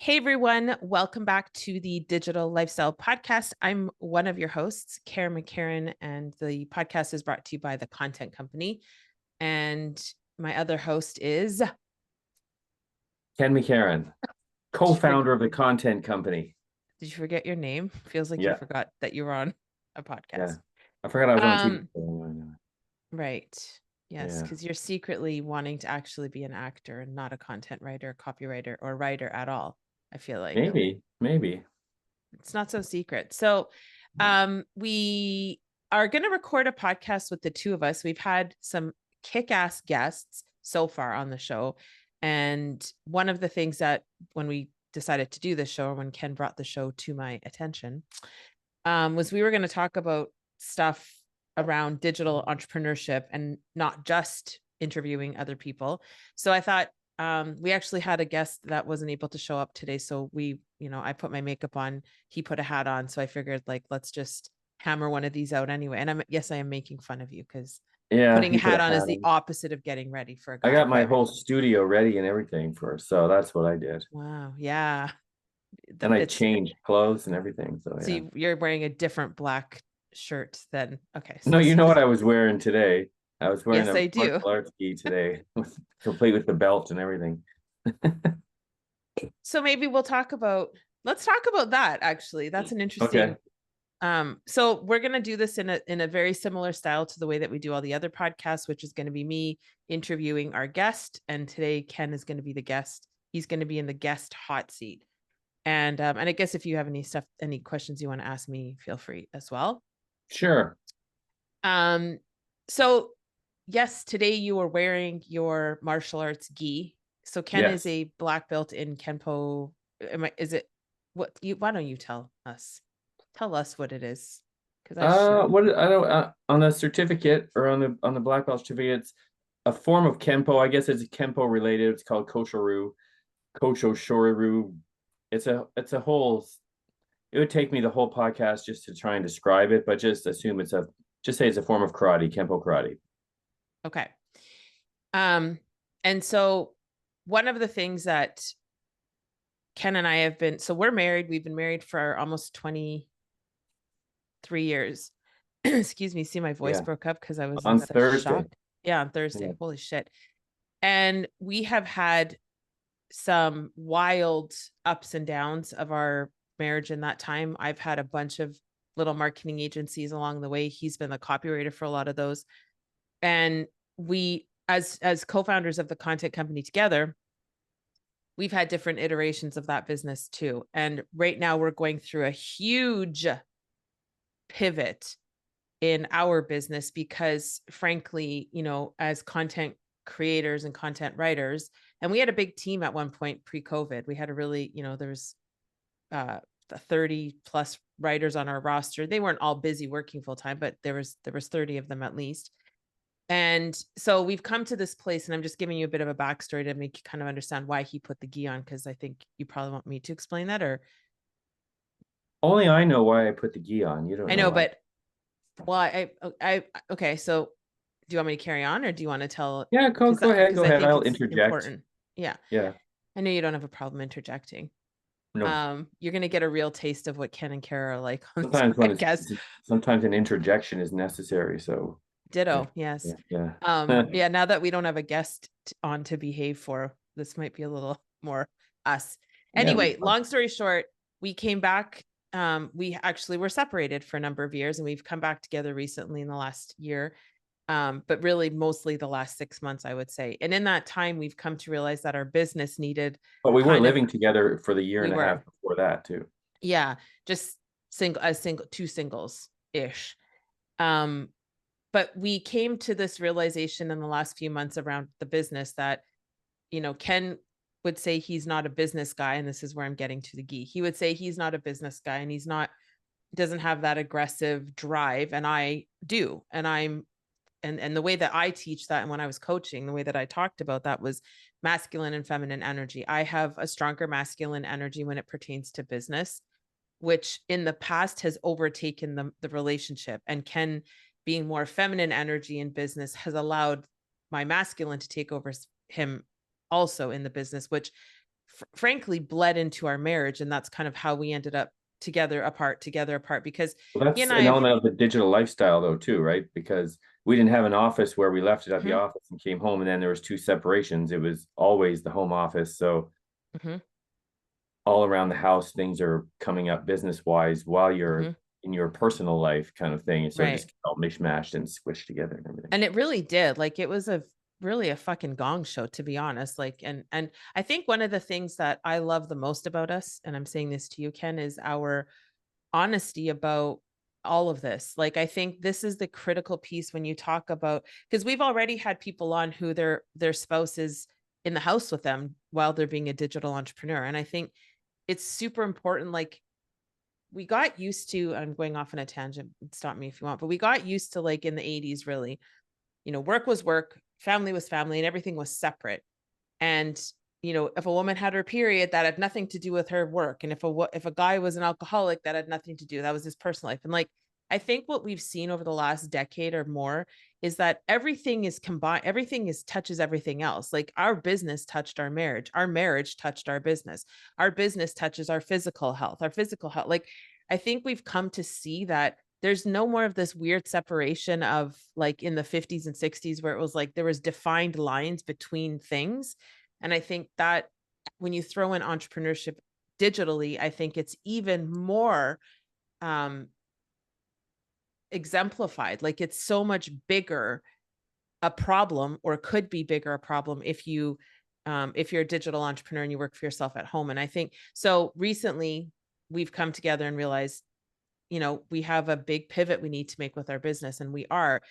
Hey everyone, welcome back to the Digital Lifestyle Podcast. I'm one of your hosts, Cara McCarran, and the podcast is brought to you by the Content Company. And my other host is Ken McCarran, co-founder of the Content Company. Did you forget your name? Feels like you Yeah, forgot that you were on a yeah. podcast. I forgot I was on TV. Right. Yes, Yeah, because you're secretly wanting to actually be an actor and not a content writer, copywriter, or writer at all. I feel like maybe. it's not so secret. So we are going to record a podcast with the two of us. We've had some kick-ass guests so far on the show. And one of the things that when we decided to do this show, or when Ken brought the show to my attention, was we were going to talk about stuff around digital entrepreneurship and not just interviewing other people. So I thought we actually had a guest that wasn't able to show up today. So I put my makeup on, he put a hat on. So I figured let's just hammer one of these out anyway. And I am making fun of you because Yeah, putting a you put a hat on is hat the on. opposite of getting ready for a I guy. got my But whole studio ready and everything so that's what I did. wow. Yeah. And I It's changed clothes and everything. So so yeah. you're wearing a different black shirt than okay. No, you So know this what I was wearing today? I was wearing yes, a I do. martial arts gi today, complete with the belt and everything. So maybe let's talk about that actually. That's an interesting Okay, so we're going to do this in a very similar style to the way that we do all the other podcasts, which is going to be me interviewing our guest, and today Ken is going to be the guest. He's going to be in the guest hot seat. And I guess if you have any questions you want to ask me, feel free as well. sure. Um so yes, today you are wearing your martial arts gi. So Ken is Yes. a black belt in Kenpo. Is it why don't you tell us? Tell us what it is. Because I should. What I don't on the certificate or on the black belt certificate, it's a form of Kenpo. I guess it's Kenpo related. It's called Kosho Shoru. It's a whole. It would take me the whole podcast just to try and describe it, but just say it's a form of karate, Kenpo karate. Okay. And so one of the things that Ken and I have been, so we're married. We've been married for almost 23 years. Excuse me. See, my voice Yeah. broke up because I was in On such shock. Thursday. Yeah, on Thursday. Yeah. Holy shit. And we have had some wild ups and downs of our marriage in that time. I've had a bunch of little marketing agencies along the way. He's been the copywriter for a lot of those. And we as co-founders of the content company together, we've had different iterations of that business too. And right now we're going through a huge pivot in our business because frankly, as content creators and content writers, and we had a big team at one point pre-COVID. We had a really, there was 30 plus writers on our roster. They weren't all busy working full time, but there was 30 of them at least. And so we've come to this place, and I'm just giving you a bit of a backstory to make you kind of understand why he put the gi on, because I think you probably want me to explain that, or Only I know why I put the gi on. You don't I know know, why. but well, I okay. So do you want me to carry on, or do you want to tell? Yeah, go ahead, Because go I ahead. think I'll it's interject. important. Yeah, Yeah. I know you don't have a problem interjecting. No. You're gonna get a real taste of what Ken and Cara are like on this Sometimes when podcast. sometimes an interjection is necessary. So yeah, Ditto. Yes. yeah, yeah. Yeah. Now that we don't have a guest on to behave for, this might be a little more us. Yeah, it'll be Anyway, fun. long story short, we came back. We actually were separated for a number of years, and we've come back together recently in the last year. But really mostly the last 6 months, I would say. And in that time, we've come to realize that our business needed But we were kind of, living together for the year we and a were, half before that too. yeah, just two singles ish. Um, but we came to this realization in the last few months around the business that, Ken would say he's not a business guy. And this is where I'm getting to the gi. He would say he's not a business guy and doesn't have that aggressive drive. And I do. And the way that I teach that, and when I was coaching, the way that I talked about that was masculine and feminine energy. I have a stronger masculine energy when it pertains to business, which in the past has overtaken the relationship. And Ken, being more feminine energy in business, has allowed my masculine to take over him also in the business, which frankly bled into our marriage. And that's kind of how we ended up together apart, because Well, he that's and I an have, element of the digital lifestyle, though, too, right? Because we didn't have an office where we left it at the Mhm, office and came home, and then there was two separations. It was always the home office. So mhm, all around the house, things are coming up business wise while you're mhm, in your personal life, kind of thing. And so it right. just all mishmashed and squished together and everything. And it really did. Like it was a really a fucking gong show, to be honest. Like, and I think one of the things that I love the most about us, and I'm saying this to you, Ken, is our honesty about all of this. Like I think this is the critical piece when you talk about, because we've already had people on who their spouse is in the house with them while they're being a digital entrepreneur. And I think it's super important. Like we got used to, I'm going off on a tangent, stop me if you want, but we got used to, like in the 80s, really, work was work, family was family, and everything was separate. And if a woman had her period, that had nothing to do with her work, and if a guy was an alcoholic, that had nothing to do. That was his personal life. And like I think what we've seen over the last decade or more is that everything is combined. Everything is touches everything else. Like our business touched our marriage touched our business touches our physical health. Like I think we've come to see that there's no more of this weird separation of like in the 50s and 60s where it was like there was defined lines between things. And I think that when you throw in entrepreneurship digitally, I think it's even more um exemplified. Like it's so much bigger a problem, or could be bigger a problem, if you're a digital entrepreneur and you work for yourself at home. And I think so recently we've come together and realized, we have a big pivot we need to make with our business, and we are.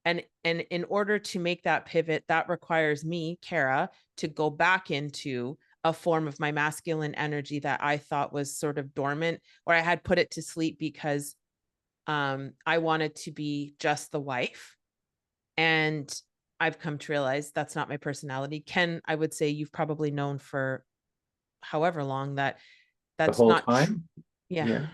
And in order to make that pivot, that requires me, Cara, to go back into a form of my masculine energy that I thought was sort of dormant, or I had put it to sleep because I wanted to be just the wife. And I've come to realize that's not my personality. Ken, I would say you've probably known for however long that The that's whole not true. time? Yeah. Yeah.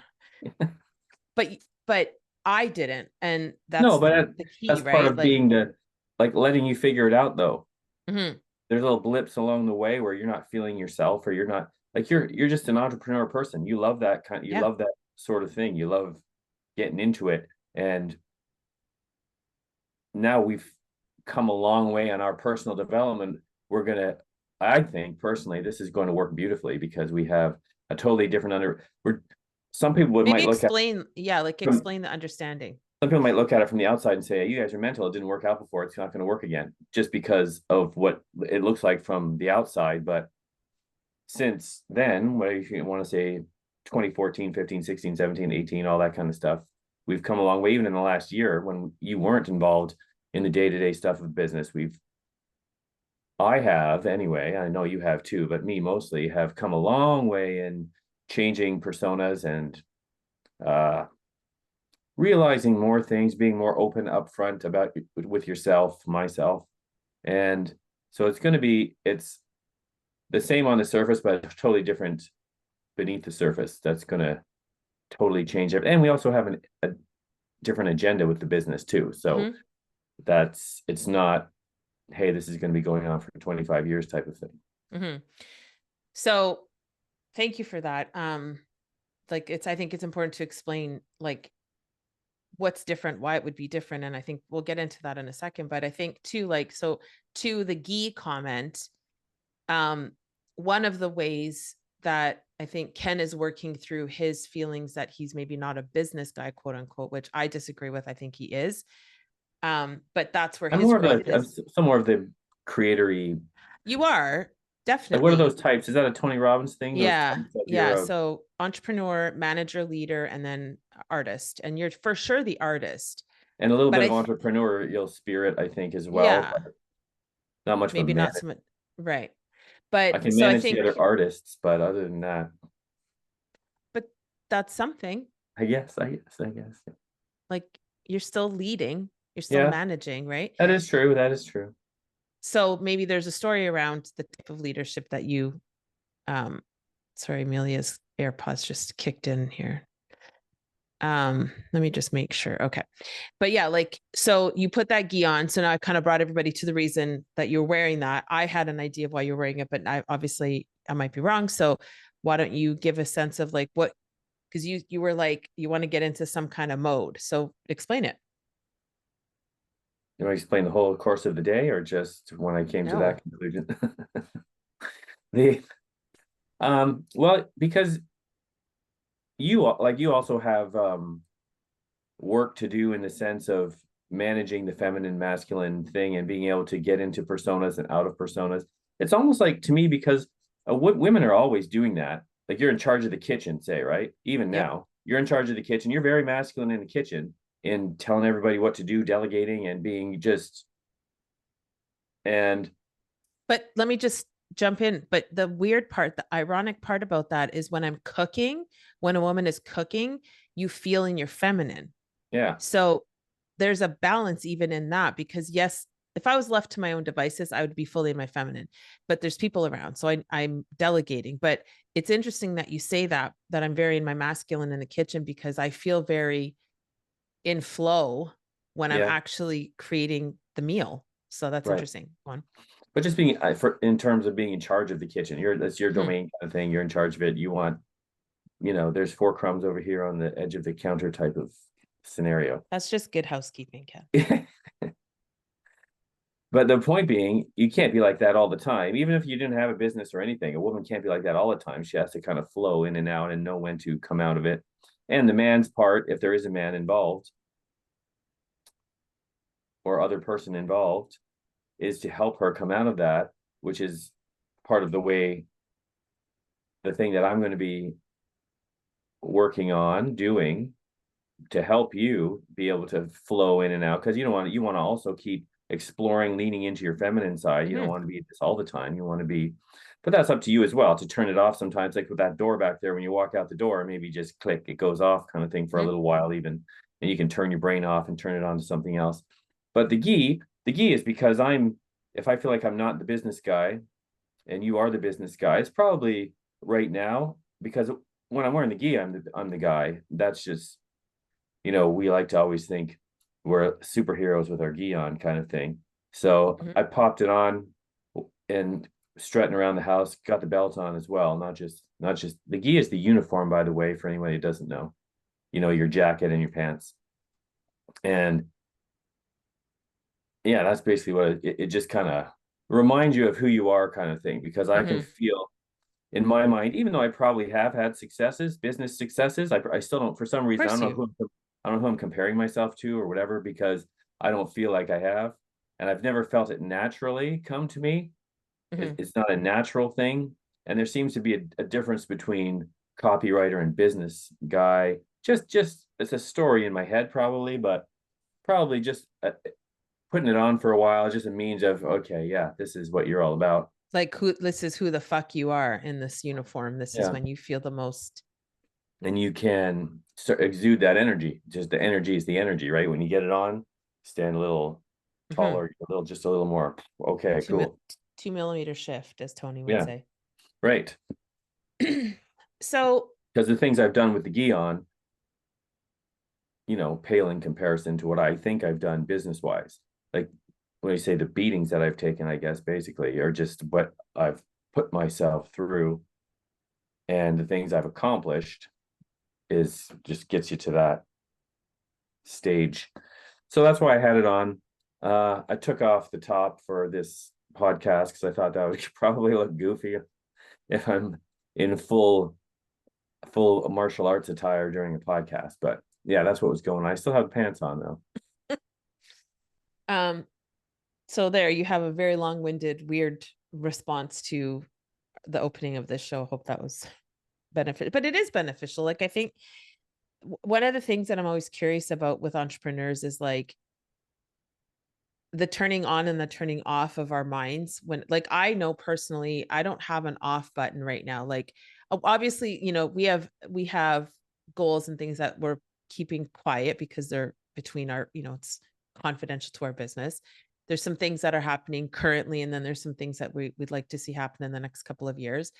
But I didn't, and No, that's but the key, that's part right? of Like, being the, like, letting you figure it out, though. mhm, There's little blips along the way where you're not feeling yourself, or you're not like you're just an entrepreneur person. You love that kind, you yeah, love that sort of thing. You love getting into it. And now we've come a long way on our personal development. We're gonna, I think personally, this is going to work beautifully because we have a totally different we're, some people maybe might look at explain, yeah, like from explain the understanding. some people might look at it from the outside and say, you guys are mental, it didn't work out before, it's not going to work again, just because of what it looks like from the outside. But since then, what if you want to say 2014, 15, 16, 17, 18, all that kind of stuff, we've come a long way. Even in the last year when you weren't involved in the day-to-day stuff of business, I have anyway, I know you have too, but me mostly, have come a long way in changing personas and uh realizing more things, being more open upfront about with yourself, myself. And so it's the same on the surface, but totally different beneath the surface. That's going to totally change it. And we also have a different agenda with the business too. So Hmm. it's not, hey, this is going to be going on for 25 years type of thing. Hmm. So thank you for that. Like I think it's important to explain like what's different, why it would be different. And I think we'll get into that in a second. But I think too, like, so to the ghee comment, um, one of the ways that I think Ken is working through his feelings that he's maybe not a business guy, quote unquote, which I disagree with. I think he is. But that's where I'm his more of growth a, is. some more of the creatory, You are like, what are definitely. those types? Is that a Tony Robbins thing? Those Yeah. types of Yeah. your, So entrepreneur, manager, leader, and then artist. And you're for sure the artist. and a little But bit of entrepreneurial spirit, I think, as well, yeah, but not much of a maybe man. not so much. Right. I But can so I manage the other think, artists, but other than that, but that's something. I guess. Like you're still leading, you're still Yeah, managing, right? that is true. That is true. So maybe there's a story around the type of leadership that you, um, sorry, Amelia's AirPods just kicked in here. Let me just make sure. Okay. But yeah, like, so you put that gi on. So now I kind of brought everybody to the reason that you're wearing that. I had an idea of why you're wearing it, but I obviously I might be wrong. So why don't you give a sense of like what, because you were like, you want to get into some kind of mode. So explain it. You want to explain the whole course of the day or just when I came to that No. conclusion? the well, because you also have work to do in the sense of managing the feminine masculine thing and being able to get into personas and out of personas. It's almost like to me because women are always doing that. Like you're in charge of the kitchen, say, right? Even Yep. now, you're in charge of the kitchen. You're very masculine in the kitchen in telling everybody what to do, delegating, and being just and But let me just jump in. But the weird part, the ironic part about that is when I'm cooking, when a woman is cooking, you feel in your feminine. yeah, So there's a balance even in that because yes, if I was left to my own devices, I would be fully in my feminine, but there's people around. So I'm delegating. But it's interesting that you say that I'm very in my masculine in the kitchen because I feel very in flow when I'm yeah, actually creating the meal. So that's right. interesting. One. But just being for in terms of being in charge of the kitchen, that's your Mm-hmm. domain kind of thing. You're in charge of it. You want, there's four crumbs over here on the edge of the counter type of scenario. That's just good housekeeping, Ken. But the point being, you can't be like that all the time. Even if you didn't have a business or anything, a woman can't be like that all the time. She has to kind of flow in and out and know when to come out of it. And the man's part, if there is a man involved or other person involved, is to help her come out of that, which is part of the thing that I'm going to be working on doing to help you be able to flow in and out because you want to also keep exploring leaning into your feminine side. You don't Mm-hmm. want to be this all the time. You want to be, but that's up to you as well to turn it off sometimes, like with that door back there. When you walk out the door, maybe just click, it goes off kind of thing for a Mm-hmm. little while even, and you can turn your brain off and turn it on to something else. But the key is because if I feel like I'm not the business guy and you are the business guy, it's probably right now because when I'm wearing the gi, I'm the guy. That's just, we like to always think we're superheroes with our gi on kind of thing. So Mm-hmm. I popped it on and strutting around the house, got the belt on as well. Not just the gi is the uniform, by the way, for anyone who doesn't know. Your jacket and your pants. And yeah, that's basically what it just kind of reminds you of who you are kind of thing, because I can Mm-hmm. feel in my mind, even though I probably have had successes, business successes, I still don't, for some Of reason, course you. I don't know who I'm comparing myself to or whatever, because I don't feel like I have, and I've never felt it naturally come to me. Mm-hmm. It's not a natural thing, and there seems to be a difference between copywriter and business guy. Just it's a story in my head, probably, but probably just putting it on for a while is just a means of okay, yeah, this is what you're all about. Like who this is who the fuck you are in this uniform. This is Yeah. when you feel the most. And you can exude that energy. Just the energy is the energy, right? When you get it on, stand a little Mm-hmm. taller, just a little more. Okay, two, cool. 2 millimeter shift, as Tony would Yeah, say. right. So, Because the things I've done with the gi on, pale in comparison to what I think I've done business wise. Like when you say the beatings that I've taken, I guess basically are just what I've put myself through, and the things I've accomplished is just gets you to that stage. So that's why I had it on. I took off the top for this podcast because I thought that would probably look goofy if I'm in full martial arts attire during a podcast. But yeah, that's what was going on. I still have pants on though. um, so there you have a very long-winded, weird response to the opening of this show. Hope that was benefit, but it is beneficial. Like I think one of the things that I'm always curious about with entrepreneurs is like the turning on and the turning off of our minds when like I know personally I don't have an off button right now. Like obviously, we have goals and things that we're keeping quiet because they're between our, it's confidential to our business. There's some things that are happening currently and then there's some things that we'd like to see happen in the next couple of years.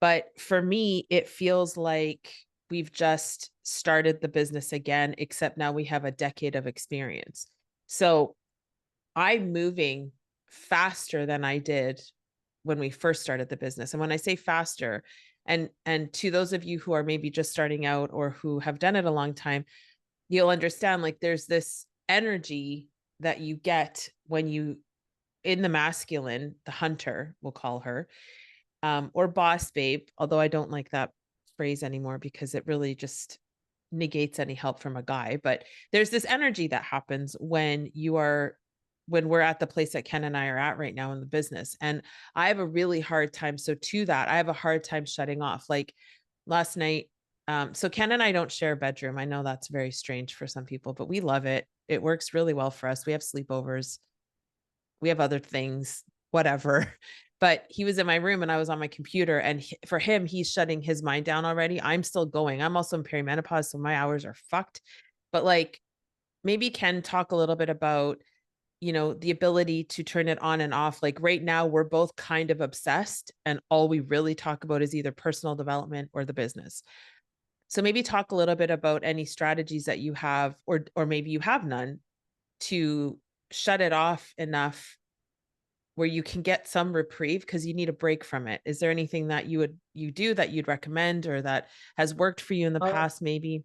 But for me, it feels like we've just started the business again, except now we have a decade of experience. So I'm moving faster than I did when we first started the business. And when I say faster, and to those of you who are maybe just starting out or who have done it a long time, you'll understand like there's this energy that you get when you in the masculine, the hunter, we'll call her, or boss babe, although I don't like that phrase anymore because it really just negates any help from a guy. But there's this energy that happens when we're at the place that Ken and I are at right now in the business. And I have a really hard time. So to that, I have a hard time shutting off. Like last night, so Ken and I don't share a bedroom. I know that's very strange for some people, but we love it. It works really well for us. We have sleepovers, we have other things, whatever. But he was in my room and I was on my computer. And for him, he's shutting his mind down already. I'm still going. I'm also in perimenopause, so my hours are fucked. But like, maybe Ken talk a little bit about, the ability to turn it on and off. Like right now, we're both kind of obsessed, and all we really talk about is either personal development or the business. So maybe talk a little bit about any strategies that you have, or maybe you have none, to shut it off enough where you can get some reprieve because you need a break from it. Is there anything that you do that you'd recommend or that has worked for you in the Uh, past maybe?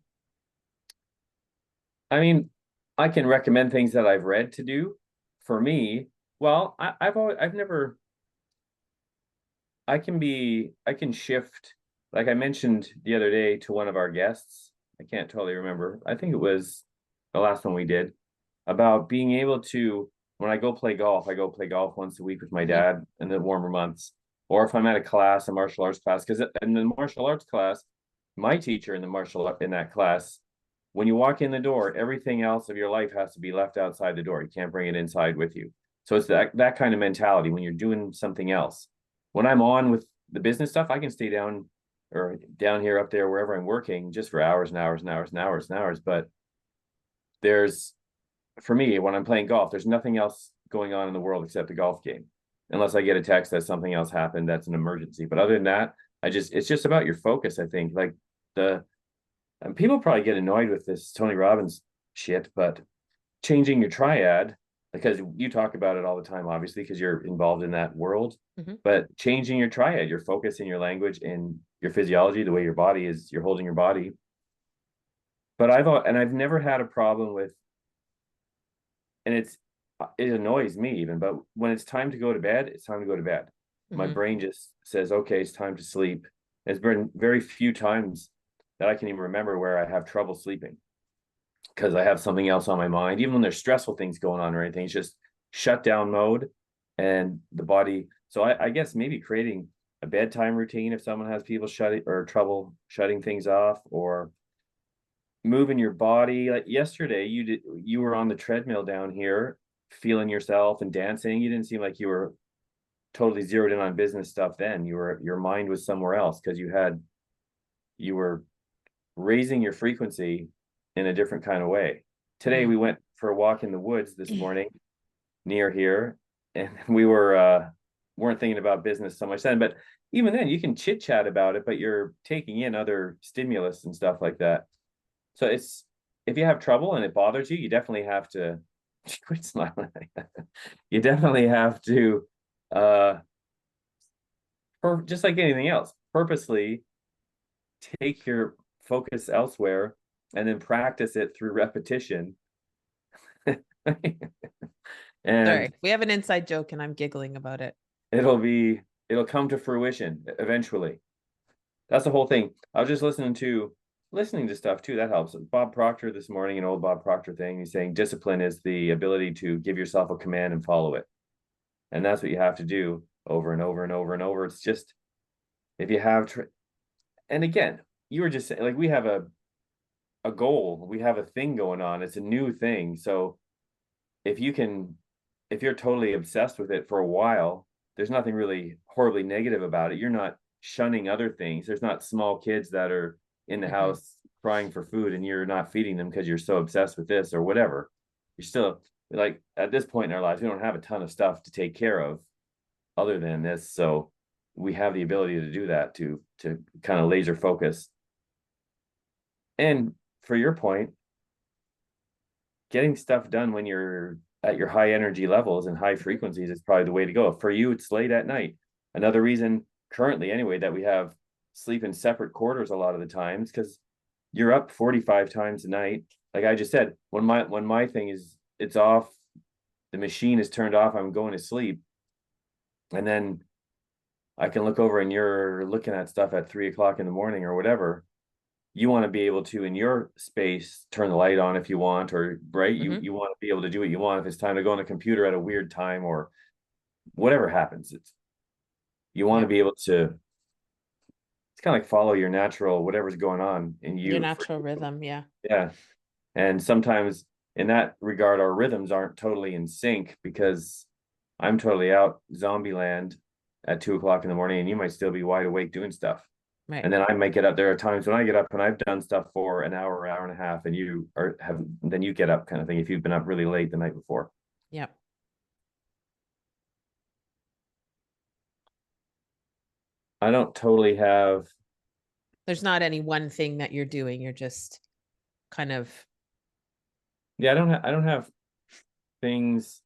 I mean, I can recommend things that I've read to do. For me, well, I've never, I can shift, like I mentioned the other day to one of our guests. I can't totally remember. I think it was the last one we did about being able to, when I go play golf once a week with my Mhm. dad in the warmer months. Or if I'm at a class, a martial arts class, because in the martial arts class, my teacher in in that class, when you walk in the door, everything else of your life has to be left outside the door. You can't bring it inside with you. So it's that kind of mentality when you're doing something else. When I'm on with the business stuff, I can stay down or down here, up there, wherever I'm working, just for hours and hours and hours and hours and hours. But there's, for me, when I'm playing golf, there's nothing else going on in the world except the golf game, unless I get a text that something else happened that's an emergency. But other than that, it's just about your focus. I think like the and people probably get annoyed with this Tony Robbins shit, but changing your triad, because you talk about it all the time, obviously, because you're involved in that world. Mhm. But changing your triad, your focus in your language and your physiology, the way your body is, you're holding your body. But I've never had a problem with, and it annoys me even, but when it's time to go to bed, it's time to go to bed. My Mhm. brain just says, okay, it's time to sleep. There's been very few times that I can even remember where I have trouble sleeping because I have something else on my mind. Even when there's stressful things going on or anything, it's just shut down mode and the body. So I guess maybe creating a bedtime routine if someone has people shutting or trouble shutting things off, or moving your body. Like yesterday, you were on the treadmill down here, feeling yourself and dancing. You didn't seem like you were totally zeroed in on business stuff then. Your mind was somewhere else because you were raising your frequency in a different kind of way. Today Mhm. we went for a walk in the woods this morning near here, and we weren't thinking about business so much then. But even then, you can chit chat about it, but you're taking in other stimulus and stuff like that. So it's, if you have trouble and it bothers you, you definitely have to quit smiling. You definitely have to, uh, just like anything else, purposely take your focus elsewhere and then practice it through repetition. And Sorry, we have an inside joke and I'm giggling about it. it'll be, it'll come to fruition eventually. That's the whole thing. I was just listening to stuff too. That helps. Bob Proctor this morning, an old Bob Proctor thing. He's saying discipline is the ability to give yourself a command and follow it. And that's what you have to do over and over and over and over. It's just, if you have, and again, you were just saying, like, we have a goal, we have a thing going on. It's a new thing. So if you can, if you're totally obsessed with it for a while, there's nothing really horribly negative about it. You're not shunning other things. There's not small kids that are in the Mhm. house crying for food and you're not feeding them because you're so obsessed with this or whatever. You're still, like, at this point in our lives, we don't have a ton of stuff to take care of other than this. So we have the ability to do that, to kind of laser focus. And for your point, getting stuff done when you're at your high energy levels and high frequencies is probably the way to go. For you, it's late at night. Another reason currently anyway that we have sleep in separate quarters a lot of the times, because you're up 45 times a night. Like I just said, when my thing is it's off, the machine is turned off, I'm going to sleep. And then I can look over and you're looking at stuff at 3 o'clock in the morning or whatever. You want to be able to, in your space, turn the light on if you want, or right, you Mm-hmm. you want to be able to do what you want. If it's time to go on the computer at a weird time or whatever happens, you want to Yep. be able to, it's kind of like follow your natural whatever's going on in Your you for natural you. rhythm. Yeah. Yeah. And sometimes in that regard, our rhythms aren't totally in sync because I'm totally out zombie land at 2 o'clock in the morning and you might still be wide awake doing stuff. Right. And then I might get up. There are times when I get up and I've done stuff for an hour, hour and a half, and then you get up kind of thing if you've been up really late the night before. Yep. I don't totally have, There's not any one thing that you're doing. You're just kind of, yeah, I don't have things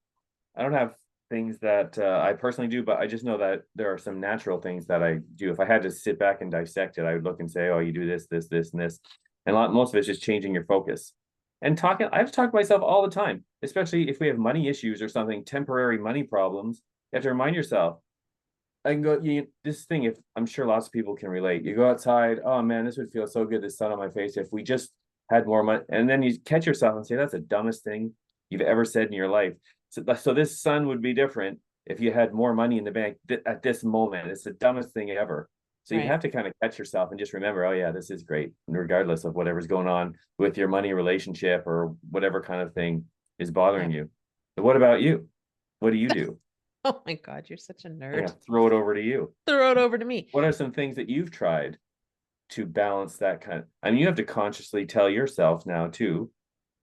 I don't have things that I personally do, but I just know that there are some natural things that I do. If I had to sit back and dissect it, I would look and say, "Oh, you do this, this, this, and this," and most of it's just changing your focus. And talking, I have to talk to myself all the time, especially if we have money issues or something, temporary money problems. You have to remind yourself. I can go. This thing, if I'm sure lots of people can relate. You go outside. Oh man, this would feel so good. The sun on my face. If we just had more money, and then you catch yourself and say, "That's the dumbest thing you've ever said in your life." So this sun would be different if you had more money in the bank at this moment. It's the dumbest thing ever. So you right. have to kind of catch yourself and just remember, oh yeah, this is great, regardless of whatever's going on with your money relationship or whatever kind of thing is bothering Yep. you. So what about you? What do you do? Oh my God, you're such a I'm nerd. gonna throw it over to you. Throw it over to me. What are some things that you've tried to balance that kind of, I mean, you have to consciously tell yourself now too,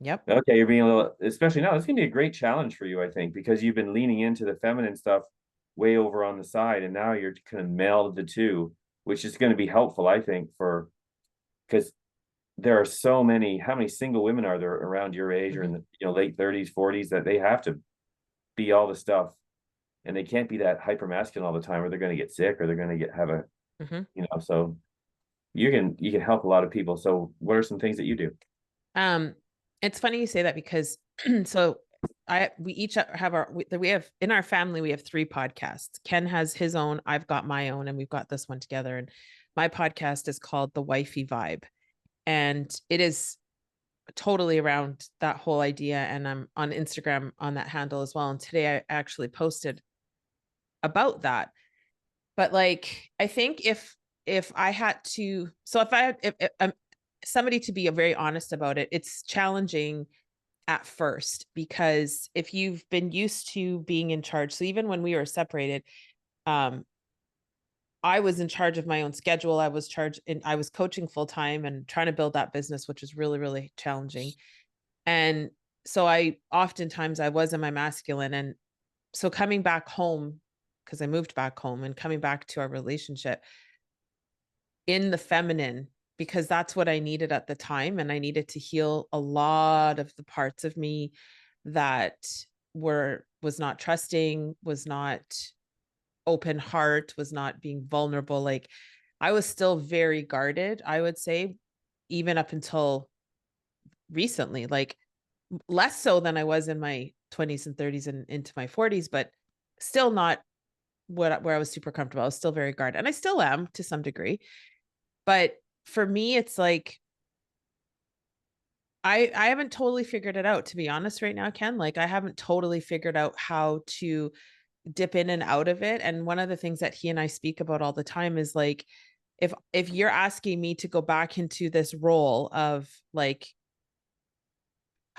Yep. okay, you're being a little, especially now, it's gonna be a great challenge for you, I think, because you've been leaning into the feminine stuff way over on the side, and now you're kind of meld the two, which is going to be helpful, I think, for because there are so many, how many single women are there around your age or in Mm-hmm. the late 30s, 40s that they have to be all the stuff and they can't be that hyper masculine all the time or they're going to get sick or they're going to get have a Mm-hmm. so you can help a lot of people. So what are some things that you do? Um, it's funny you say that because so we each have we have in our family we have three podcasts. Ken has his own, I've got my own, and we've got this one together. And my podcast is called The Wifey Vibe, and it is totally around that whole idea. And I'm on Instagram on that handle as well. And today I actually posted about that. But like, I think if I had to, so if I had if somebody to be very honest about it, it's challenging at first because if you've been used to being in charge, so even when we were separated, um, I was in charge of my own schedule. I was coaching full time and trying to build that business, which was really, really challenging. And so I was in my masculine. And so coming back home, because I moved back home and coming back to our relationship in the feminine, because that's what I needed at the time. And I needed to heal a lot of the parts of me that was not trusting, was not open heart, was not being vulnerable. Like I was still very guarded, I would say, even up until recently, like less so than I was in my 20s and 30s and into my 40s, but still not where I was super comfortable. I was still very guarded. And I still am to some degree. But for me, it's like I haven't totally figured it out, to be honest, right now, Ken. Like I haven't totally figured out how to dip in and out of it. And one of the things that he and I speak about all the time is like if you're asking me to go back into this role of like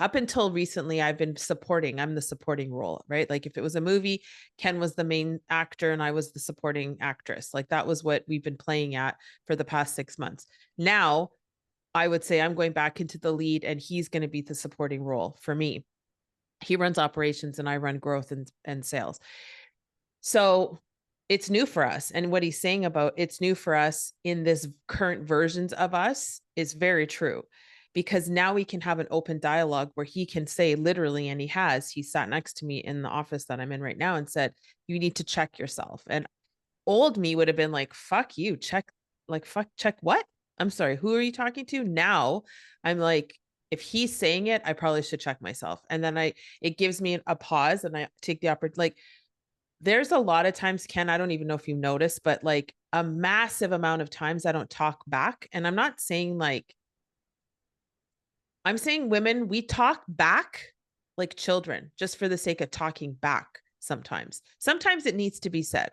up until recently I'm the supporting role, right? Like if it was a movie, Ken was the main actor and I was the supporting actress. Like that was what we've been playing at for the past 6 months. Now I would say I'm going back into the lead and he's going to be the supporting role for me. He runs operations and I run growth and sales. So it's new for us. And what he's saying about it's new for us in this current versions of us is very true. Because now we can have an open dialogue where he can say literally, and he sat next to me in the office that I'm in right now and said, you need to check yourself. And old me would have been like, fuck you, check, like, fuck, check what? I'm sorry, who are you talking to? Now I'm like, if he's saying it, I probably should check myself. And then it gives me a pause and I take the opportunity. Like, there's a lot of times, Ken, I don't even know if you noticed, but like a massive amount of times I don't talk back. And I'm not saying like, I'm saying women, we talk back like children just for the sake of talking back sometimes. Sometimes it needs to be said.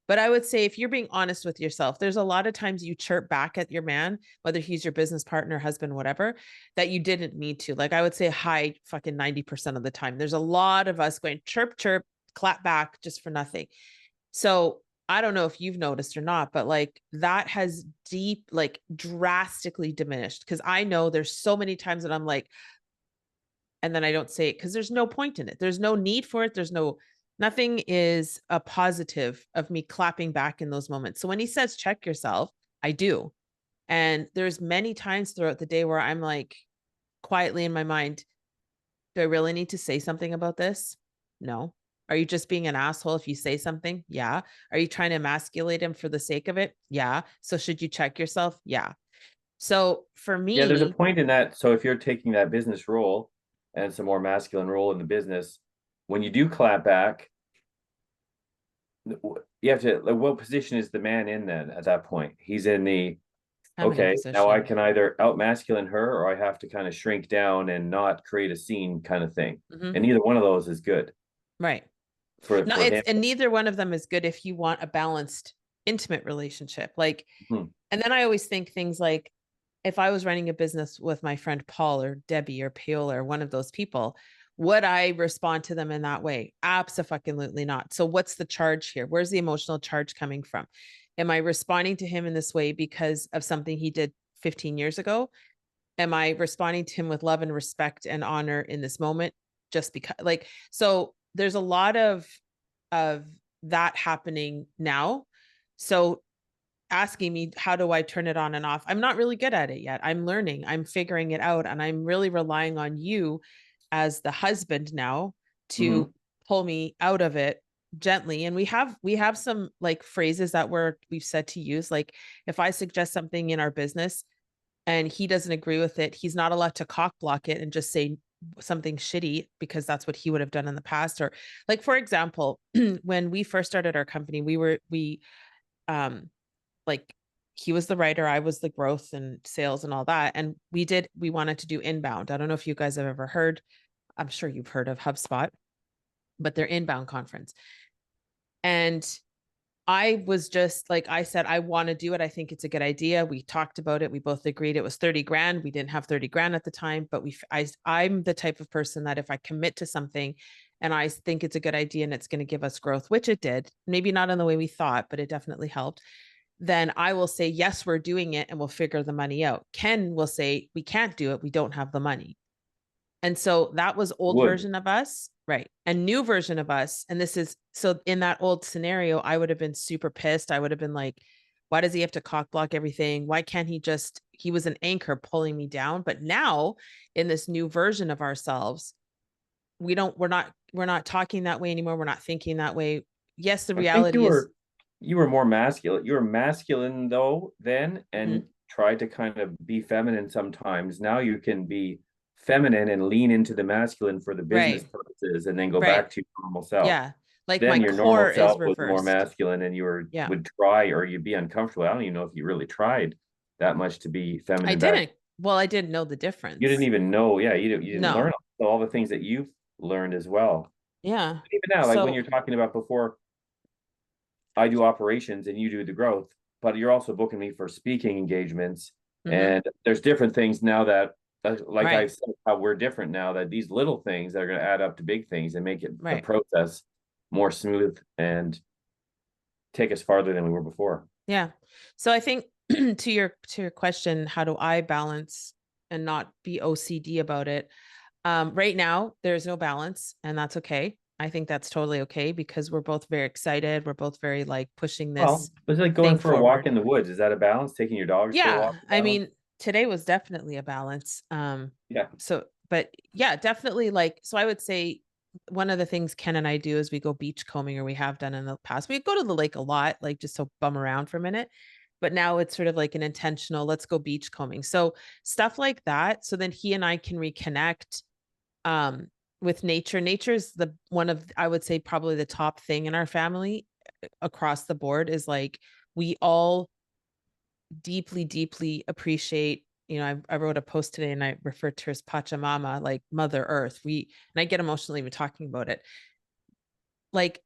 But I would say if you're being honest with yourself, there's a lot of times you chirp back at your man, whether he's your business partner, husband, whatever, that you didn't need to. Like I would say hi fucking 90% of the time. There's a lot of us going chirp, chirp, clap back just for nothing. So I don't know if you've noticed or not, but like that has like drastically diminished because I know there's so many times that I'm like, and then I don't say it because there's no point in it. There's no need for it. Nothing is a positive of me clapping back in those moments. So when he says check yourself, I do. And there's many times throughout the day where I'm like quietly in my mind, do I really need to say something about this? No. Are you just being an asshole if you say something? Yeah. Are you trying to emasculate him for the sake of it? Yeah. So should you check yourself? Yeah. So for Yeah, there's a me, point in that. So if you're taking that business role and it's a more masculine role in the business, when you do clap back, you have to, like, what position is the man in then at that point? He's in the, feminine okay, now I position. can either out masculine her or I have to kind of shrink down and not create a scene kind of thing. Mm-hmm. And either one of those is good Right. No, for it's him. and neither one of them is good if you want a balanced, intimate relationship. Like, Hmm. and then I always think things like if I was running a business with my friend Paul or Debbie or Paola or one of those people, would I respond to them in that way? Absolutely not. So what's the charge here? Where's the emotional charge coming from? Am I responding to him in this way because of something he did 15 years ago? Am I responding to him with love and respect and honor in this moment? Just because, like, so there's a lot of that happening now. So asking me how do I turn it on and off, I'm not really good at it yet. I'm learning, I'm figuring it out, and I'm really relying on you as the husband now Mm-hmm. to pull me out of it gently. And we have some like phrases that we've said to use, like if I suggest something in our business and he doesn't agree with it, he's not allowed to cock block it and just say something shitty because that's what he would have done in the past. Or like, for example, when we first started our company, we um like he was the writer, I was the growth and sales and all that. And we wanted to do inbound. I don't know if you guys have ever heard, I'm sure you've heard of HubSpot, but their inbound conference. And I was just like, I said, I want to do it. I think it's a good idea. We talked about it. We both agreed it was 30 grand. We didn't have 30 grand at the time, but I'm the type of person that if I commit to something and I think it's a good idea and it's going to give us growth, which it did, maybe not in the way we thought, but it definitely helped. Then I will say, yes, we're doing it and we'll figure the money out. Ken will say, we can't do it. We don't have the money. And so that was old Would. version of us, right? And new version of us. And this is so in that old scenario, I would have been super pissed. I would have been like, why does he have to cock block everything? Why can't he was an anchor pulling me down. But now in this new version of ourselves, we're not talking that way anymore. We're not thinking that way. Yes, the I think reality is, you were more masculine. You were masculine though then, mhm, and tried to kind of be feminine sometimes. Now you can be feminine and lean into the masculine for the business right, purposes, and then go right. back to your normal self. Yeah. Like my Then your normal core is self was more reversed. masculine, and Yeah. would try or you'd be uncomfortable. I don't even know if you really tried that much to be I feminine back. didn't. Well, I didn't know the You didn't difference. even know. Yeah, you didn't learn No. all the things that you've learned as well. Yeah. Even now, like when So, you're talking about before, I do operations and you do the growth, but you're also booking me for speaking engagements. mhm, And there's different things now that, like right. I've said, how we're different now, that these little things that are going to add up to big things and make it the Right. process more smooth and take us farther than we were before. Yeah. So I think to your question, how do I balance and not be OCD about it? Right now, there's no balance, and that's okay. I think that's totally okay because we're both very excited. We're both very like pushing Well, this it's like going thing for a walk forward. in the woods. Is that a balance? Taking your dogs for a walk, Yeah. a I balance? mean, today was definitely a balance. Yeah. So, but yeah, definitely like, so I would say one of the things Ken and I do is we go beach combing, or we have done in the past. We go to the lake a lot, like just to bum around for a minute. But now it's sort of like an intentional, let's go beach combing. So stuff like that. So then he and I can reconnect um with nature. Nature's the one of, I would say, probably the top thing in our family across the board, is like we all deeply, deeply appreciate, I wrote a post today and I referred to her as Pachamama, like Mother Earth. And I get emotional even talking about it. Like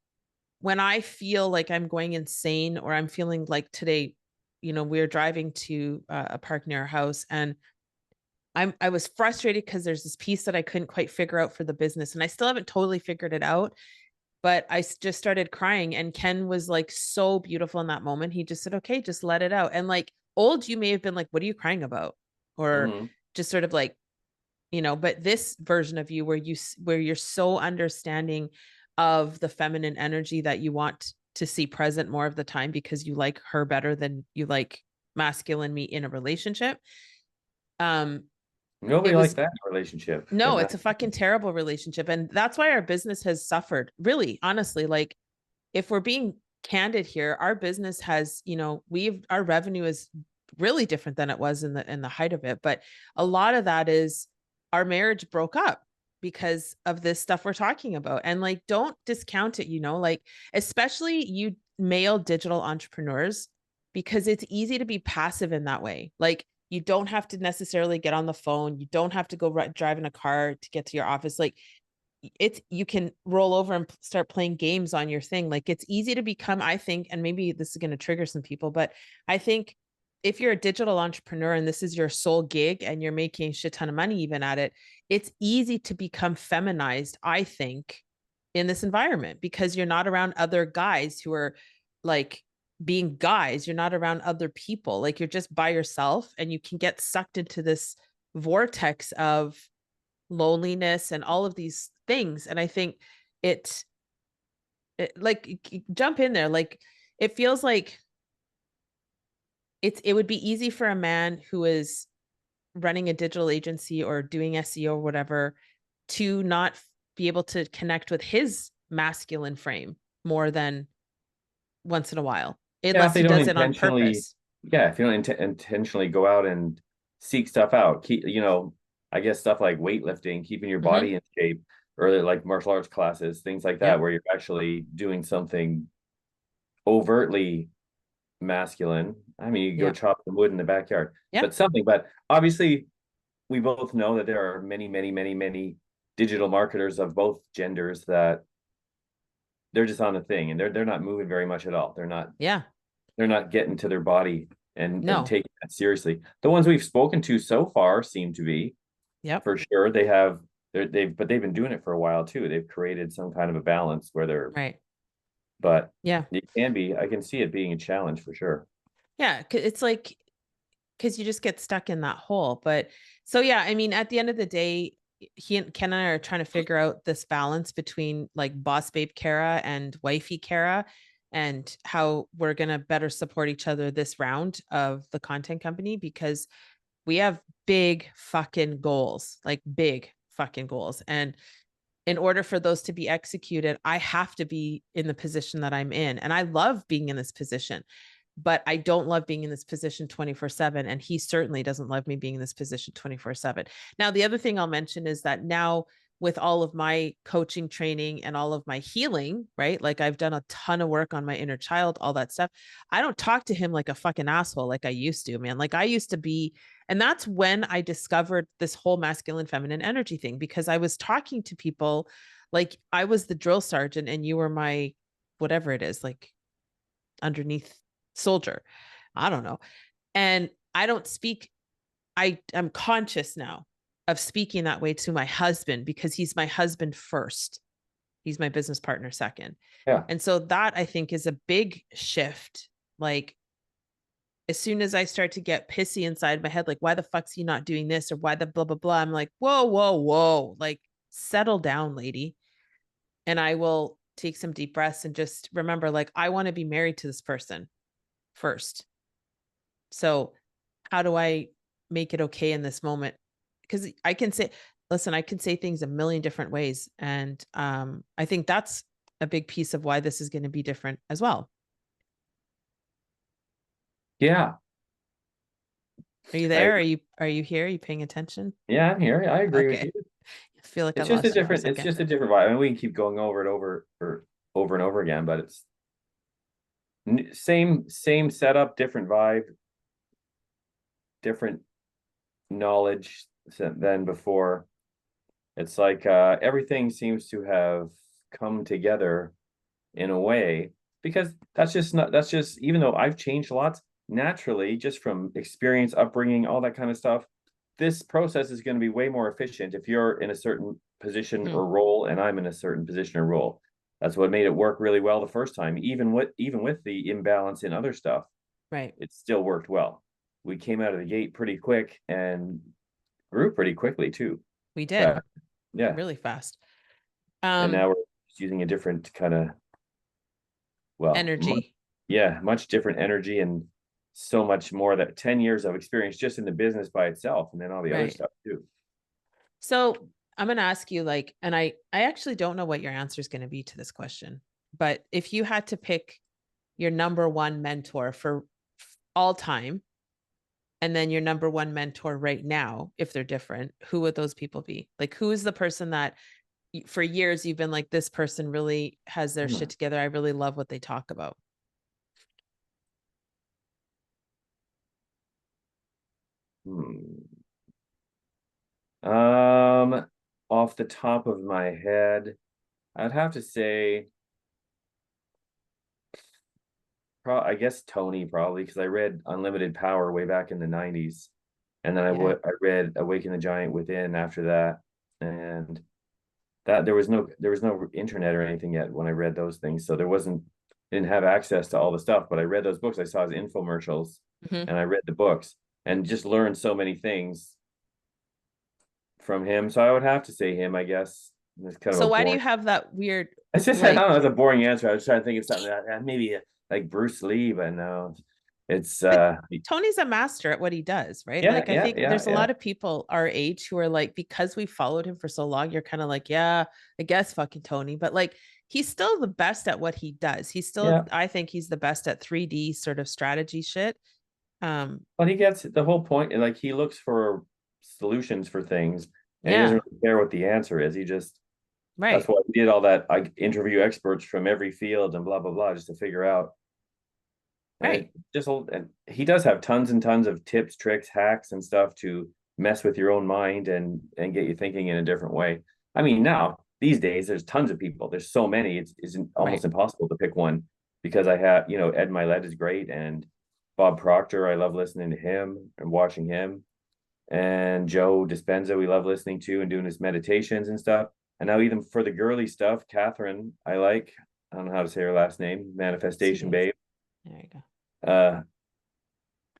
when I feel like I'm going insane, or I'm feeling like today, we're driving to a park near our house, and I was frustrated because there's this piece that I couldn't quite figure out for the business, and I still haven't totally figured it out. But just started crying, and Ken was like so beautiful in that moment. He just said, "Okay, just let it out." And like old, you may have been like, "What are you crying about?" Or Mhm. just sort of like, but this version of you, where you're so understanding of the feminine energy that you want to see present more of the time, because you like her better than you like masculine me in a relationship. Um Nobody it likes was that in a relationship. The No, ma it's a fucking terrible relationship, and that's why our business has suffered. Really, honestly, like if we're being candid here, our business has, our revenue is really different than it was in the height of it. But a lot of that is our marriage broke up because of this stuff we're talking about. And like, don't discount it, like, especially you male digital entrepreneurs, because it's easy to be passive in that way. Like, you don't have to necessarily get on the phone. You don't have to go drive in a car to get to your office. Like, you can roll over and start playing games on your thing. Like, it's easy to become, I think, and maybe this is going to trigger some people, but I think if you're a digital entrepreneur and this is your sole gig and you're making a shit ton of money even at it, it's easy to become feminized, I think, in this environment, because you're not around other guys who are like being guys. You're not around other people. Like, you're just by yourself, and you can get sucked into this vortex of loneliness and all of these things. And I think it, like, jump in there. Like, it feels like it would be easy for a man who is running a digital agency or doing SEO or whatever to not be able to connect with his masculine frame more than once in a while, Yeah, if unless they he don't does it on intentionally, purpose. yeah, if you don't intentionally go out and seek stuff out, keep, I guess stuff like weightlifting, keeping your Hmm. body in shape, or like martial arts classes, things like that, Yep. where you're actually doing something overtly masculine. I mean, you can go Yep. chop the wood in the backyard, Yeah. but something. But obviously, we both know that there are many, many, many, many digital marketers of both genders that they're just on the thing and they're not moving very much at all. Yeah. They're not getting to their body and No. taking that seriously. The ones we've spoken to so far seem to be, Yep. for sure. They've been doing it for a while too. They've created some kind of a balance where they're, Right. but Yeah. it can be. I can see it being a challenge for sure. Yeah. It's like, because you just get stuck in that hole. But so yeah, I mean, at the end of the day, he and Ken and I are trying to figure out this balance between like boss babe Cara and wifey Cara, and how we're gonna better support each other this round of the content company, because we have big fucking goals, like big fucking goals. And in order for those to be executed, I have to be in the position that I'm in. And I love being in this position, but I don't love being in this position 24/7. And he certainly doesn't love me being in this position 24/7. Now, the other thing I'll mention is that now, with all of my coaching training and all of my healing, right? Like, I've done a ton of work on my inner child, all that stuff. I don't talk to him like a fucking asshole like I used to, man. Like, I used to be, and that's when I discovered this whole masculine feminine energy thing, because I was talking to people like I was the drill sergeant and you were my whatever it is, like underneath soldier. I don't know. And I don't speak, I am conscious now of speaking that way to my husband, because he's my husband first. He's my business partner second. Yeah. And so that, I think, is a big shift. Like, as soon as I start to get pissy inside my head, like, why the fuck's he not doing this, or why the blah, blah, blah, I'm like, whoa, whoa, whoa, like, settle down, lady. And I will take some deep breaths and just remember, like, I want to be married to this person first. So how do I make it okay in this moment? Because I can say listen, I can say things a million different ways. And I think that's a big piece of why this is going to be different as well. Yeah, Are you I there? agree. Are you here? Are you paying attention? Yeah, I'm here. I agree with Okay. you. I feel like I It's just a lost you for a different, it's second. just a different vibe. I mean, we can keep going over it over and over again, but it's same setup, different vibe, different knowledge than before. It's like everything seems to have come together in a way, because that's just not, that's just, even though I've changed lots naturally just from experience, upbringing, all that kind of stuff, this process is going to be way more efficient if you're in a certain position Mhm. or role and I'm in a certain position or role. That's what made it work really well the first time, even with the imbalance in other stuff, Right. it still worked well. We came out of the gate pretty quick and grew pretty quickly too. We did But yeah, really fast. and Um, now we're just using a different kind of, well, Energy. yeah, much different energy and so much more, that 10 years of experience just in the business by itself, and then all the other Right. stuff too. So I'm going to ask you like, and I actually don't know what your answer is going to be to this question, but if you had to pick your number one mentor for all time, and then your number one mentor right now, if they're different, who would those people be? Like, who is the person that for years you've been like, this person really has their Hmm. shit together. I really love what they talk about. Hmm. Um, Off the top of my head, I'd have to say, I guess Tony, probably, because I read Unlimited Power way back in the 90s. And then Yeah. I read Awaken the Giant Within after that. And that there was no internet or anything yet when I read those things. So there wasn't didn't have access to all the stuff, but I read those books. I saw his infomercials Mhm. and I read the books and just learned so many things from him. So I would have to say him, I guess. It's kind of So a why do you boring. have that weird, It's just, I don't know, like, it's a boring answer. I was trying to think of something that maybe like Bruce Lee, but no, it's but Tony's a master at what he does, right? yeah, Like, I yeah, think yeah, there's a yeah, lot of people our age who are like, because we followed him for so long, you're kind of like, yeah, I guess fucking Tony. But like, he's still the best at what he does. He's still, yeah. I think he's the best at 3D sort of strategy shit. Um, But he gets the whole point. Like he looks for solutions for things, and he yeah, doesn't really care what the answer is. He just That's right, why we did all that. I interview experts from every field and blah blah blah just to figure out. And right, it just and he does have tons and tons of tips, tricks, hacks, and stuff to mess with your own mind and get you thinking in a different way. I mean, now these days there's tons of people. There's so many. It's almost right. impossible to pick one, because I have, Ed Milet is great, and Bob Proctor. I love listening to him and watching him, and Joe Dispenza, we love listening to and doing his meditations and stuff. And now even for the girly stuff, Catherine, I like. I don't know how to say her last name, Manifestation CD. Babe. There you go. Uh,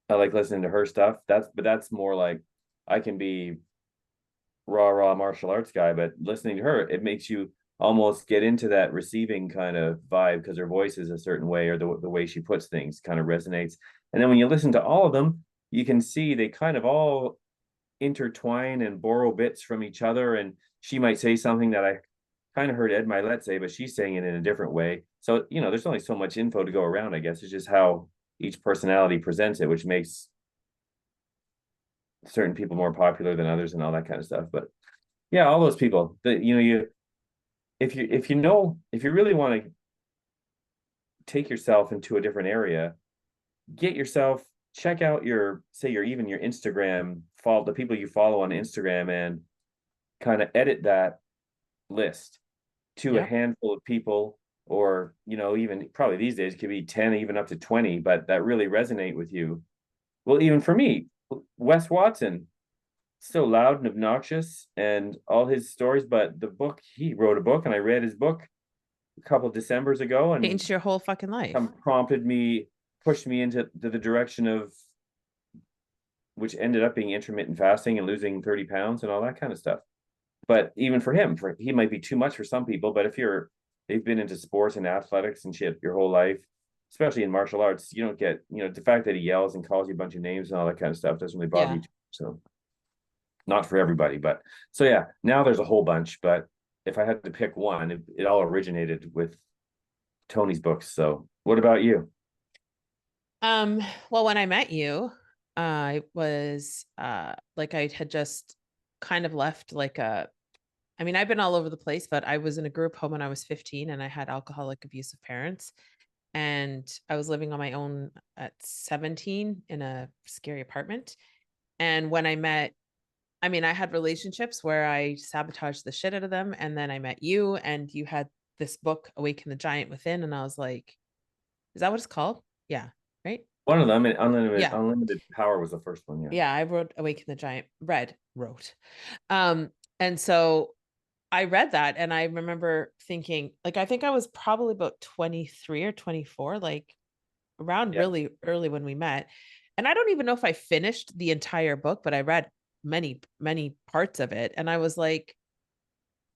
I like listening to her stuff. That's more like, I can be raw martial arts guy, but listening to her, it makes you almost get into that receiving kind of vibe, because her voice is a certain way, or the way she puts things kind of resonates. And then when you listen to all of them, you can see they kind of all intertwine and borrow bits from each other. And she might say something that I kind of heard Ed Milet say, but she's saying it in a different way. So, there's only so much info to go around, I guess. It's just how each personality presents it, which makes certain people more popular than others and all that kind of stuff. But yeah, all those people that, if you really want to take yourself into a different area, get yourself, check out your Instagram, follow the people you follow on Instagram, and kind of edit that list to a Yeah. handful of people, or even probably these days it could be 10, even up to 20, but that really resonate with you. Well, even for me, Wes Watson, so loud and obnoxious and all his stories, but he wrote a book, and I read his book a couple of Decembers ago, and Changed your whole fucking life. pushed me into the direction of, which ended up being intermittent fasting and losing 30 pounds and all that kind of stuff. But even for him, he might be too much for some people. But if they've been into sports and athletics and shit your whole life, especially in martial arts, you don't get, the fact that he yells and calls you a bunch of names and all that kind of stuff doesn't really bother Yeah. me too. So not for everybody. But so yeah, now there's a whole bunch. But if I had to pick one, it all originated with Tony's books. So what about you? Um, well, when I met you, I was like I had just kind of left like a I mean, I've been all over the place, but I was in a group home when I was 15 and I had alcoholic abusive parents. And I was living on my own at 17 in a scary apartment. And when I met, I mean, I had relationships where I sabotaged the shit out of them. And then I met you and you had this book, Awaken the Giant Within. And I was like, is that what it's called? Yeah. Right. One of them, Unlimited Yeah. Unlimited Power was the first one. Yeah. Yeah. I wrote Awaken the Giant, wrote. Um, and so I read that and I remember thinking, like, I think I was probably about 23 or 24, like around Yeah. really early when we met. And I don't even know if I finished the entire book, but I read many, many parts of it. And I was like,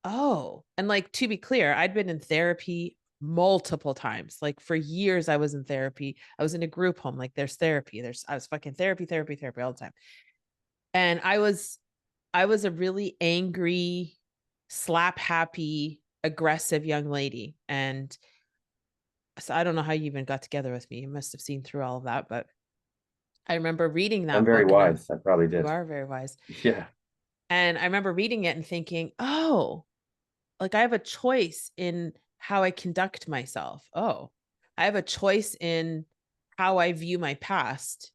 oh, and like to be clear, I'd been in therapy multiple times. Like for years, I was in therapy. I was in a group home. Like there's therapy. I was fucking therapy all the time. And I was a really angry, slap happy, aggressive young lady. And so I don't know how you even got together with me. You must have seen through all of that, but I remember reading I'm that very book and wise. I probably you did. are very wise. Yeah. And I remember reading it and thinking, oh, like I have a choice in how I conduct myself. Oh, I have a choice in how I view my past.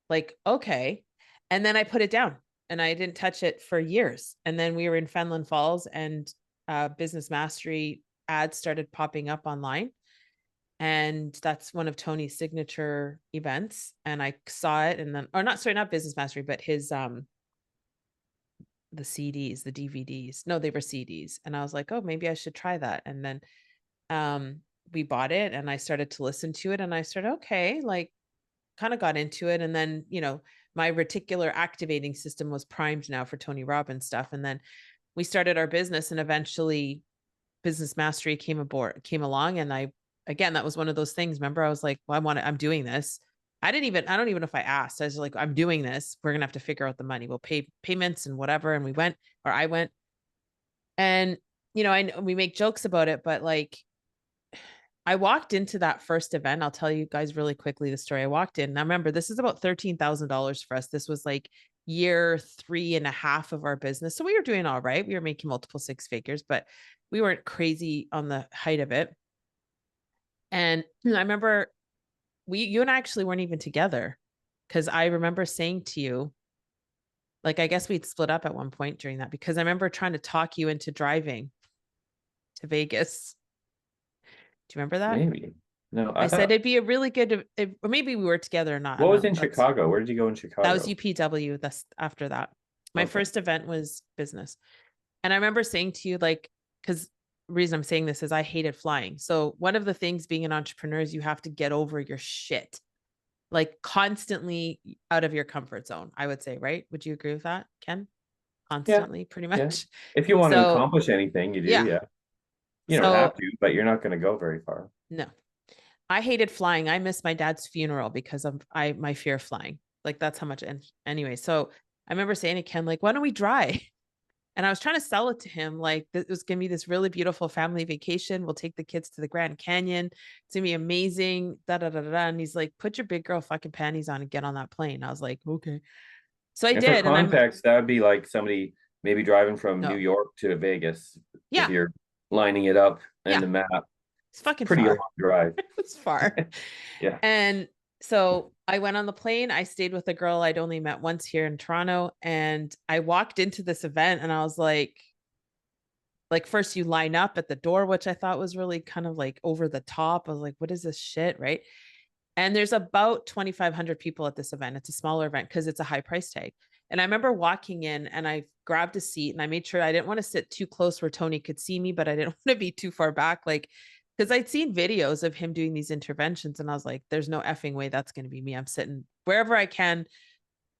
Like, okay. And then I put it down and I didn't touch it for years. And then we were in Fenland Falls and business mastery ads started popping up online. And that's one of Tony's signature events. And I saw it and then, or not, sorry, not business mastery, but his, the CDs, the DVDs. No, they were CDs. And I was like, oh, maybe I should try that. And then, we bought it and I started to listen to it and I started, okay, like kind of got into it. And then, my reticular activating system was primed now for Tony Robbins stuff. And then we started our business and eventually business mastery came along. And again, that was one of those things. Remember, I was like, well, I'm doing this. I don't even know if I asked. I was like, I'm doing this. We're going to have to figure out the money. We'll pay payments and whatever. And we went, or I went. And, I know we make jokes about it, but like, I walked into that first event. I'll tell you guys really quickly the story. I walked in. Now, remember, this is about $13,000 for us. This was like year 3.5 of our business. So we were doing all right. We were making multiple six figures, but we weren't crazy on the height of it. And I remember you and I actually weren't even together because I remember saying to you, like, I guess we'd split up at one point during that because I remember trying to talk you into driving to Vegas. Do you remember that? Maybe. No, I I said thought, it'd be a really good, or maybe we were together or not. what And was in that's Chicago? Where did you go in that was Chicago? UPW. That's after that. My Okay. first event was business. And I remember saying to you, like, because reason I'm saying this is I hated flying. So one of the things being an entrepreneur is you have to get over your shit, like constantly out of your comfort zone, I would say, right? Would you agree with that, Ken? Yeah. Constantly, pretty Yeah. much. If you want to So accomplish anything, you do. yeah. Yeah. You don't have So to, but you're not going to go very far. no. I hated flying. I missed my dad's funeral because of my fear of flying. Like that's how much. And anyway, so I remember saying to Ken, like, why don't we drive? And I was trying to sell it to him, like this was gonna be this really beautiful family vacation. We'll take the kids to the Grand Canyon. It's gonna be amazing. Da da da da. Da. And he's like, put your big girl fucking panties on and get on that plane. I was like, okay. So I And for did, and I'm context, that would be like somebody maybe driving from New no, York to Vegas if yeah, you're lining it up and yeah, the map. it's fucking Pretty long far. drive. It's far. Yeah. And so I went on the plane. I stayed with a girl I'd only met once here in Toronto. And I walked into this event and I was like first you line up at the door, which I thought was really kind of like over the top. I was like, what is this shit? Right. And there's about 2,500 people at this event. It's a smaller event because it's a high price tag. And I remember walking in and I grabbed a seat and I made sure I didn't want to sit too close where Tony could see me, but I didn't want to be too far back. Like, because I'd seen videos of him doing these interventions and I was like, there's no effing way that's going to be me. I'm sitting wherever I can,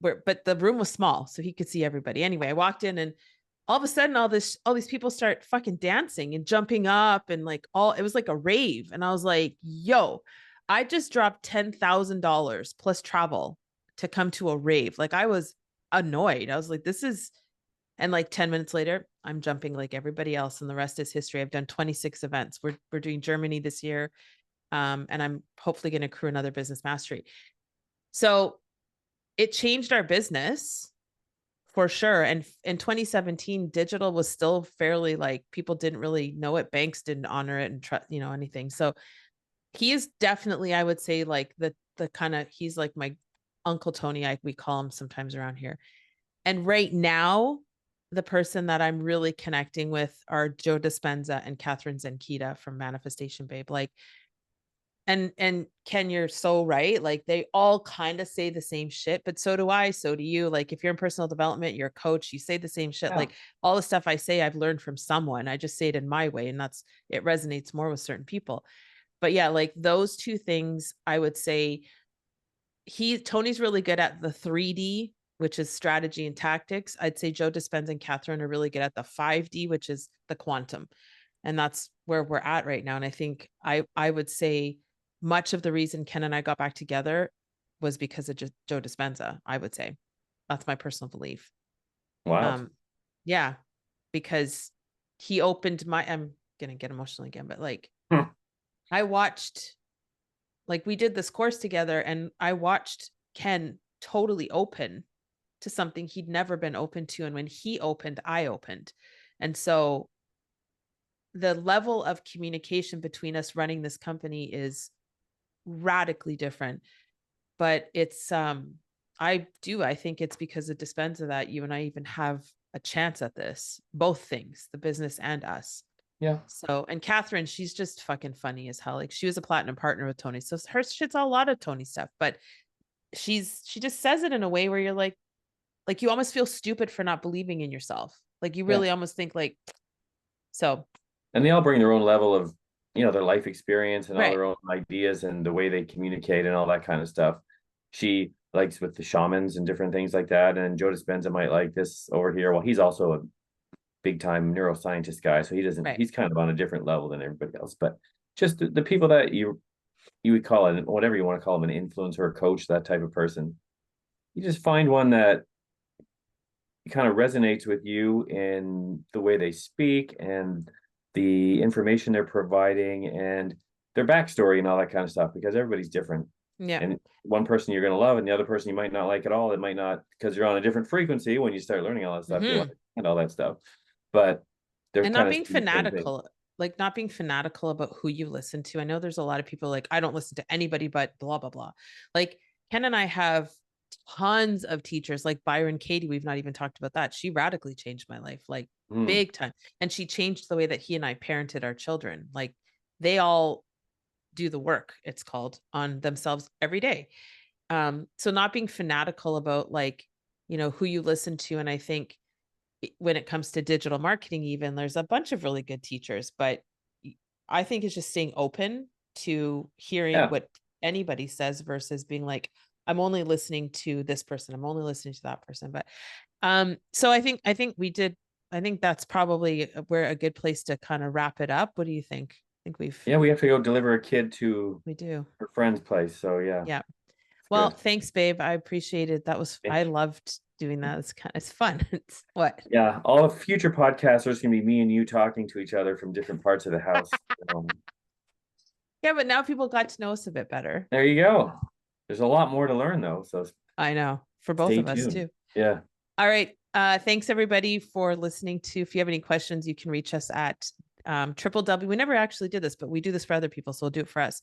but the room was small, so he could see everybody. Anyway, I walked in and all of a sudden all these people start fucking dancing and jumping up and like it was like a rave. And I was like, yo, I just dropped $10,000 plus travel to come to a rave. Like I was annoyed. I was like, this is, and like 10 minutes later, I'm jumping like everybody else, and the rest is history. I've done 26 events. We're doing Germany this year. And I'm hopefully going to accrue another business mastery. So it changed our business for sure. And in 2017, digital was still fairly like people didn't really know it. Banks didn't honor it and trust, anything. So he is definitely, I would say, like the kind of, he's like my Uncle Tony, we call him sometimes around here. And right now, the person that I'm really connecting with are Joe Dispenza and Catherine Zenkita from Manifestation Babe. Like, and Ken, you're so right. Like they all kind of say the same shit, but so do I, so do you. Like if you're in personal development, you're a coach, you say the same shit. Yeah. Like all the stuff I say, I've learned from someone. I just say it in my way, and it resonates more with certain people. But yeah, like those two things, I would say Tony's really good at the 3D, which is strategy and tactics. I'd say Joe Dispenza and Catherine are really good at the 5D, which is the quantum. And that's where we're at right now. And I think I would say much of the reason Ken and I got back together was because of just Joe Dispenza, I would say. That's my personal belief. Wow. Yeah, because he opened I'm gonna get emotional again, but like Hmm. I watched, like we did this course together, and I watched Ken totally open to something he'd never been open to. And when he opened, I opened. And so the level of communication between us running this company is radically different. But it's I think it's because of Dispenza that you and I even have a chance at this, both things, the business and us. Yeah. So, and Catherine, she's just fucking funny as hell. Like she was a platinum partner with Tony. So her shit's a lot of Tony stuff, but she just says it in a way where you're like you almost feel stupid for not believing in yourself. Like you Yeah. really almost think like, so And they all bring their own level of, their life experience and all right. their own ideas and the way they communicate and all that kind of stuff. She likes with the shamans and different things like that. And Joe Dispenza might like this over here. Well, he's also a big time neuroscientist guy. So Right. he's kind of on a different level than everybody else. But just the people that you would call it, whatever you want to call them, an influencer, a coach, that type of person. You just find one that kind of resonates with you in the way they speak and the information they're providing and their backstory and all that kind of stuff, because everybody's different. Yeah. And one person you're going to love and the other person you might not like at all. It might not, because you're on a different frequency. When you start learning all that stuff, you'll Mm-hmm. understand all that stuff. But they're And kind not of being the same thing. fanatical, like not being fanatical about who you listen to. I know there's a lot of people like, I don't listen to anybody but blah, blah, blah. Like Ken and I have tons of teachers like Byron Katie. We've not even talked about that. She radically changed my life, like Mm. big time. And she changed the way that he and I parented our children. Like they all do the work, it's called, on themselves every day. So not being fanatical about like, who you listen to. And I think when it comes to digital marketing, even there's a bunch of really good teachers, but I think it's just staying open to hearing Yeah. what anybody says versus being like, I'm only listening to this person, I'm only listening to that person. But so I think I think that's probably where a good place to kind of wrap it up. What do you think? I think Yeah. We have to go deliver a kid to we do. her friend's place. So yeah, Yeah. it's Well, good. thanks, babe. I appreciate it. I loved doing that. It's fun. It's what? Yeah, all the future podcasters can be me and you talking to each other from different parts of the house. Yeah, but now people got to know us a bit better. There you go. There's a lot more to learn though, so I know, for both stay of us tuned. too. Yeah. All right. Thanks everybody for listening to. If you have any questions, you can reach us at triple W. We never actually did this, but we do this for other people, so we'll do it for us.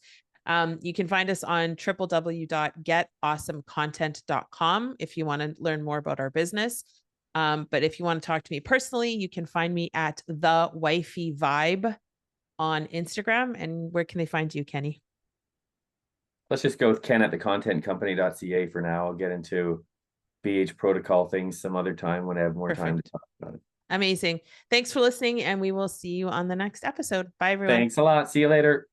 You can find us on www.getawesomecontent.com if you want to learn more about our business. But if you want to talk to me personally, you can find me at the Wifey Vibe on Instagram. And where can they find you, Kenny? Let's just go with Ken at thecontentcompany.ca for now. I'll get into BH protocol things some other time when I have more time to Perfect. talk about it. Amazing. Thanks for listening, and we will see you on the next episode. Bye, everyone. Thanks a lot. See you later.